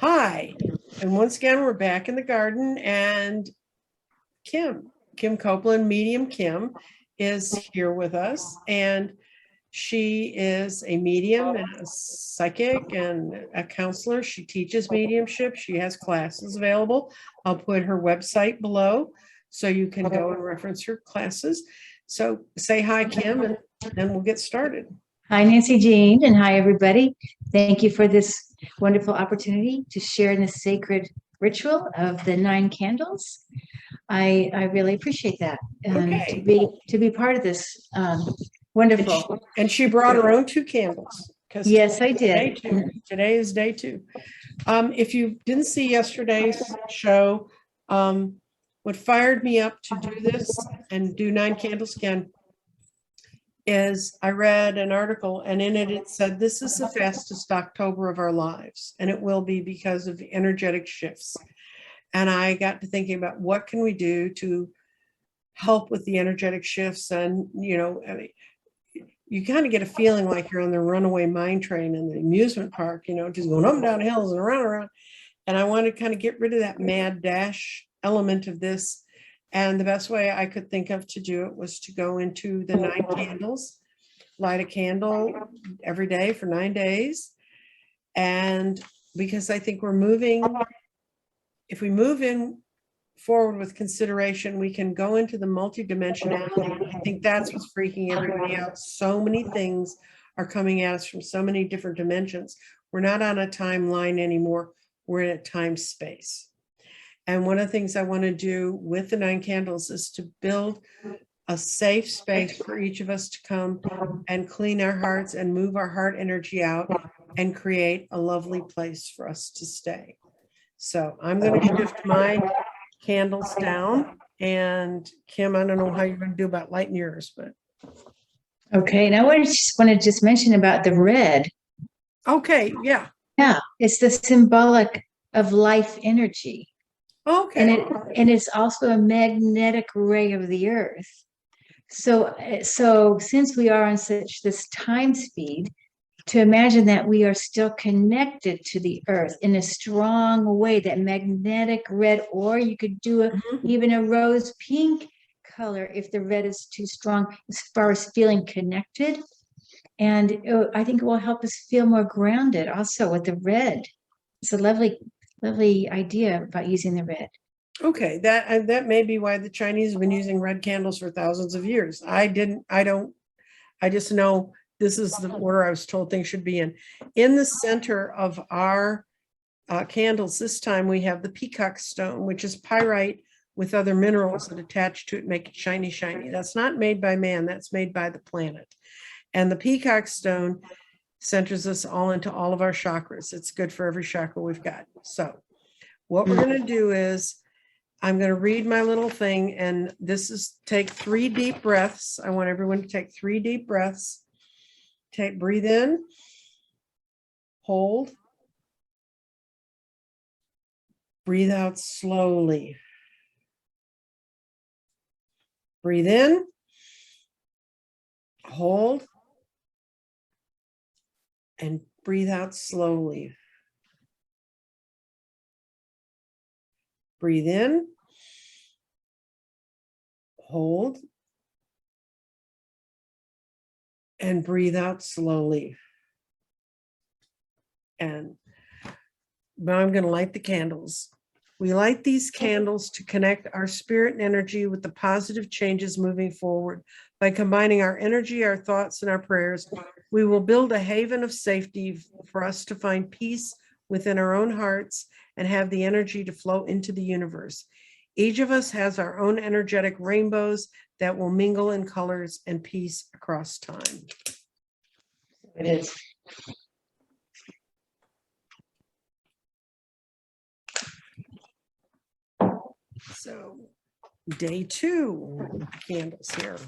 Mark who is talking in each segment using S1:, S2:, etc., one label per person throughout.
S1: Hi, and once again, we're back in the garden, and Kim Copeland, Medium Kim, is here with us, and she is a medium and a psychic and a counselor. She teaches mediumship. She has classes available. I'll put her website below so you can go and reference her classes. So say hi, Kim, and then we'll get started.
S2: Hi, Nancy Jean, and hi, everybody. Thank you for this wonderful opportunity to share in the sacred ritual of the 9 candles. I really appreciate that, and
S1: Okay.
S2: to be part of this wonderful.
S1: And she brought her own 2 candles.
S2: Yes, I did.
S1: Today is day 2. If you didn't see yesterday's show, what fired me up to do this and do 9 candles again is I read an article, and in it said this is the fastest October of our lives, and it will be because of the energetic shifts. And I got to thinking about what can we do to help with the energetic shifts. And I mean, you kind of get a feeling like you're on the runaway mine train in the amusement park, just going up and down hills and around and around. And I want to kind of get rid of that mad dash element of this. And the best way I could think of to do it was to go into the 9 candles, light a candle every day for 9 days. And because I think we're moving, if we move in forward with consideration, we can go into the multidimensionality. I think that's what's freaking everybody out. So many things are coming at us from so many different dimensions. We're not on a timeline anymore. We're in a time space. And one of the things I want to do with the 9 candles is to build a safe space for each of us to come and clean our hearts and move our heart energy out and create a lovely place for us to stay. So I'm going to shift my candles down, and Kim, I don't know how you're going to do about lighting yours, but.
S2: Okay, now I just want to just mention about the red.
S1: Okay, yeah.
S2: Yeah, it's the symbolic of life energy.
S1: Okay.
S2: And it's also a magnetic ray of the earth. So since we are on such this time speed, to imagine that we are still connected to the earth in a strong way, that magnetic red, or you could do even a rose pink color if the red is too strong as far as feeling connected. And I think it will help us feel more grounded also with the red. It's a lovely idea about using the red.
S1: Okay, that may be why the Chinese have been using red candles for thousands of years. I just know this is the order I was told things should be in. In the center of our candles this time, we have the Peacock Stone, which is pyrite with other minerals that attach to it, make it shiny, shiny. That's not made by man, that's made by the planet. And the Peacock Stone centers us all into all of our chakras. It's good for every chakra we've got. So what we're going to do is I'm going to read my little thing, and this is take 3 deep breaths. I want everyone to take 3 deep breaths. Breathe in, hold, breathe out slowly. Breathe in, hold, and breathe out slowly. Breathe in, hold, and breathe out slowly. And now I'm going to light the candles. We light these candles to connect our spirit and energy with the positive changes moving forward. By combining our energy, our thoughts, and our prayers, we will build a haven of safety for us to find peace within our own hearts and have the energy to flow into the universe. Each of us has our own energetic rainbows that will mingle in colors and peace across time. It is. So day 2 candles here.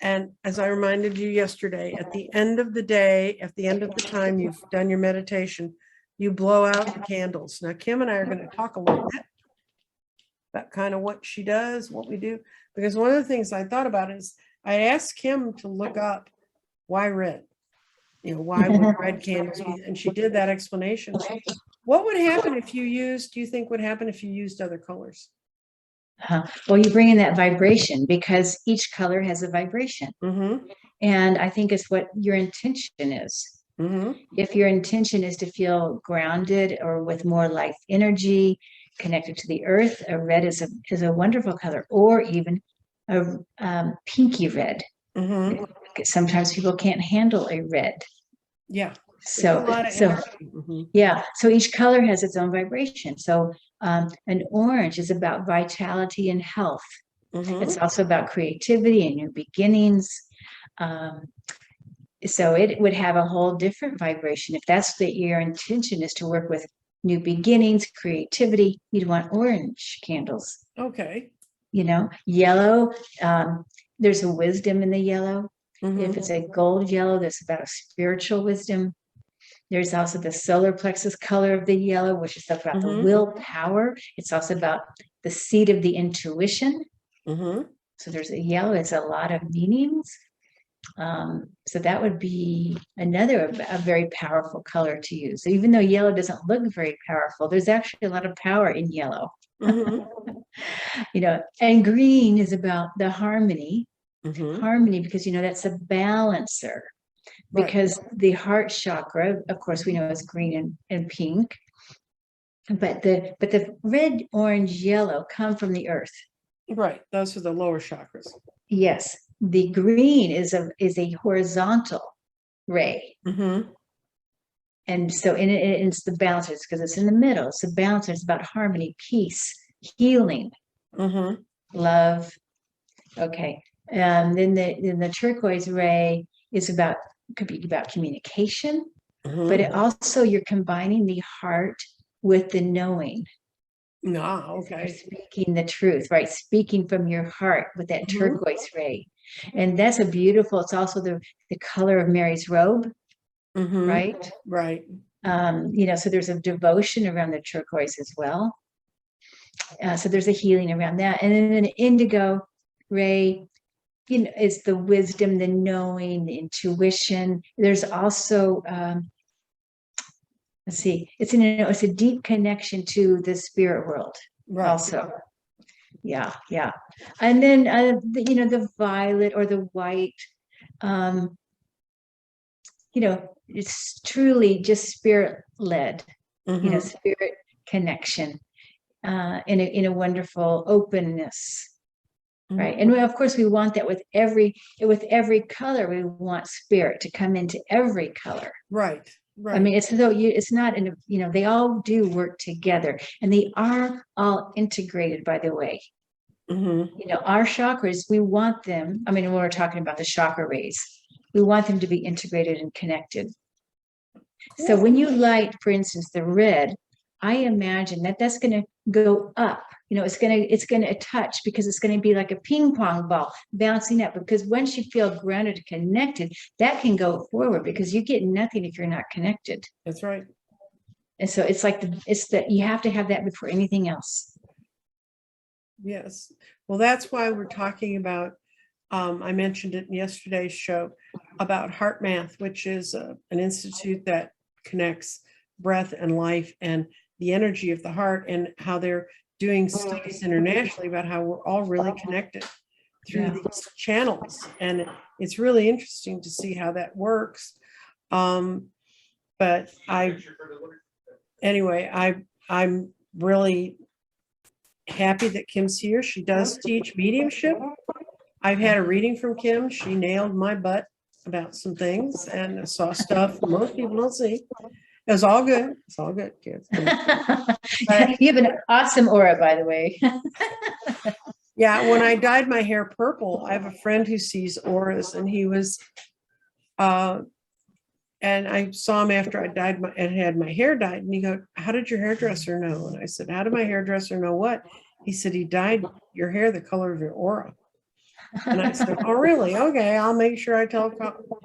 S1: And as I reminded you yesterday, at the end of the day, at the end of the time you've done your meditation, you blow out the candles. Now, Kim and I are going to talk a little bit about kind of what she does, what we do, because one of the things I thought about is I asked Kim to look up why red, why would red candles be, and she did that explanation. What would happen if you used, do you think would happen if you used other colors?
S2: Well, you bring in that vibration because each color has a vibration.
S1: Mm-hmm.
S2: And I think it's what your intention is.
S1: Mm-hmm.
S2: If your intention is to feel grounded or with more life energy, connected to the earth, a red is a wonderful color, or even a pinky red.
S1: Mm-hmm.
S2: Sometimes people can't handle a red.
S1: Yeah.
S2: So,
S1: Mm-hmm.
S2: yeah. So each color has its own vibration. So an orange is about vitality and health.
S1: Mm-hmm.
S2: It's also about creativity and new beginnings. Um, so it would have a whole different vibration. If that's your intention is to work with new beginnings, creativity, you'd want orange candles.
S1: Okay.
S2: Yellow, there's a wisdom in the yellow.
S1: Mm-hmm.
S2: If it's a gold yellow, that's about a spiritual wisdom. There's also the solar plexus color of the yellow, which is about the willpower. It's also about the seed of the intuition.
S1: Mm-hmm.
S2: So there's a yellow, it's a lot of meanings. So that would be another a very powerful color to use. So even though yellow doesn't look very powerful, there's actually a lot of power in yellow.
S1: Mm-hmm.
S2: And green is about the harmony.
S1: Mm-hmm.
S2: Harmony, because that's a balancer.
S1: Right.
S2: Because the heart chakra, of course, we know is green and pink, but the red, orange, yellow come from the earth.
S1: Right. Those are the lower chakras.
S2: Yes, the green is a horizontal ray.
S1: Mm-hmm.
S2: And so it's the balancers because it's in the middle. It's the balancer. It's about harmony, peace, healing, love. Okay. Then the turquoise ray could be about communication, but it also you're combining the heart with the knowing.
S1: Okay.
S2: Speaking the truth, right? Speaking from your heart with that turquoise ray. And that's it's also the color of Mary's robe, right?
S1: Right.
S2: So there's a devotion around the turquoise as well. So there's a healing around that. And then an indigo ray, is the wisdom, the knowing, the intuition. There's also, let's see, it's a deep connection to the spirit world. Right. Also. Yeah. And then, the violet or the white, it's truly just spirit led, spirit connection, in a wonderful openness. Right. And of course we want that with every color, we want spirit to come into every color. Right. I mean, it's not they all do work together and they are all integrated, by the way. Our chakras, we want them. I mean, when we're talking about the chakra rays, we want them to be integrated and connected. Cool. So when you light, for instance, the red, I imagine that's going to go up. It's going to touch because it's going to be like a ping pong ball bouncing up. Because once you feel grounded and connected, that can go forward because you get nothing if you're not connected. That's right. And so it's like you have to have that before anything else.
S1: Yes. Well, that's why we're talking about. I mentioned it in yesterday's show about Heart Math, which is an institute that connects breath and life and the energy of the heart, and how they're doing studies internationally about how we're all really connected through these channels. And it's really interesting to see how that works. But I'm really happy that Kim's here. She does teach mediumship. I've had a reading from Kim. She nailed my butt about some things and saw stuff most people don't see. It was all good. It's all good, kids.
S2: You have an awesome aura, by the way.
S1: Yeah, when I dyed my hair purple, I have a friend who sees auras, and he was, and I saw him after I had my hair dyed, and he goes, "How did your hairdresser know?" And I said, "How did my hairdresser know what?" He said, "He dyed your hair the color of your aura." And I said, "Oh, really? Okay, I'll make sure I tell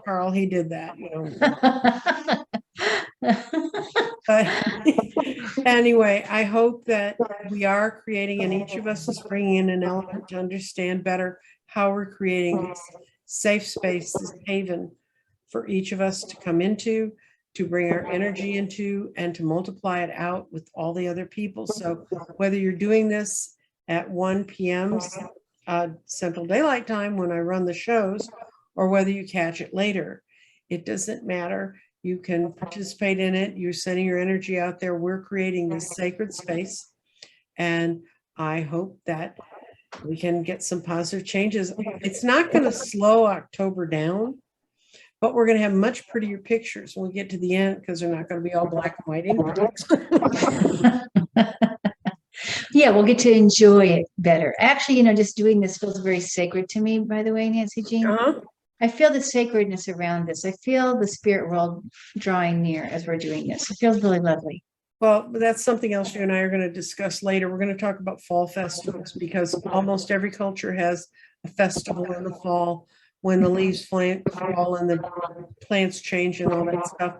S1: Carl he did that." But anyway, I hope that we are creating, and each of us is bringing in an element to understand better how we're creating this safe space, this haven for each of us to come into, to bring our energy into and to multiply it out with all the other people. So whether you're doing this at 1 p.m. Central Daylight Time when I run the shows, or whether you catch it later, it doesn't matter. You can participate in it. You're sending your energy out there. We're creating this sacred space. And I hope that we can get some positive changes. It's not going to slow October down, but we're going to have much prettier pictures when we get to the end, because they're not going to be all black and white ink dots.
S2: Yeah, we'll get to enjoy it better. Actually, just doing this feels very sacred to me, by the way, Nancy Jean. I feel the sacredness around this. I feel the spirit world drawing near as we're doing this. It feels really lovely.
S1: Well, that's something else you and I are going to discuss later. We're going to talk about fall festivals, because almost every culture has a festival in the fall when the leaves fall and the plants change and all that stuff.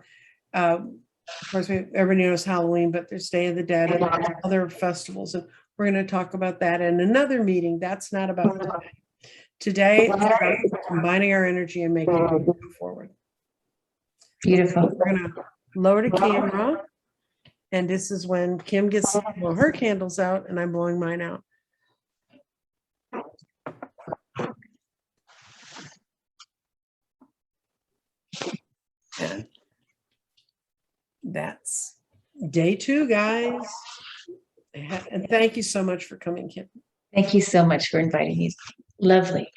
S1: Of course, everybody knows Halloween, but there's Day of the Dead and other festivals. And we're going to talk about that in another meeting. That's not about today. Today, it's about combining our energy and making it move forward.
S2: Beautiful.
S1: We're going to lower the camera. And this is when Kim gets to blow her candles out and I'm blowing mine out. And that's day 2, guys. And thank you so much for coming, Kim.
S2: Thank you so much for inviting me. Lovely.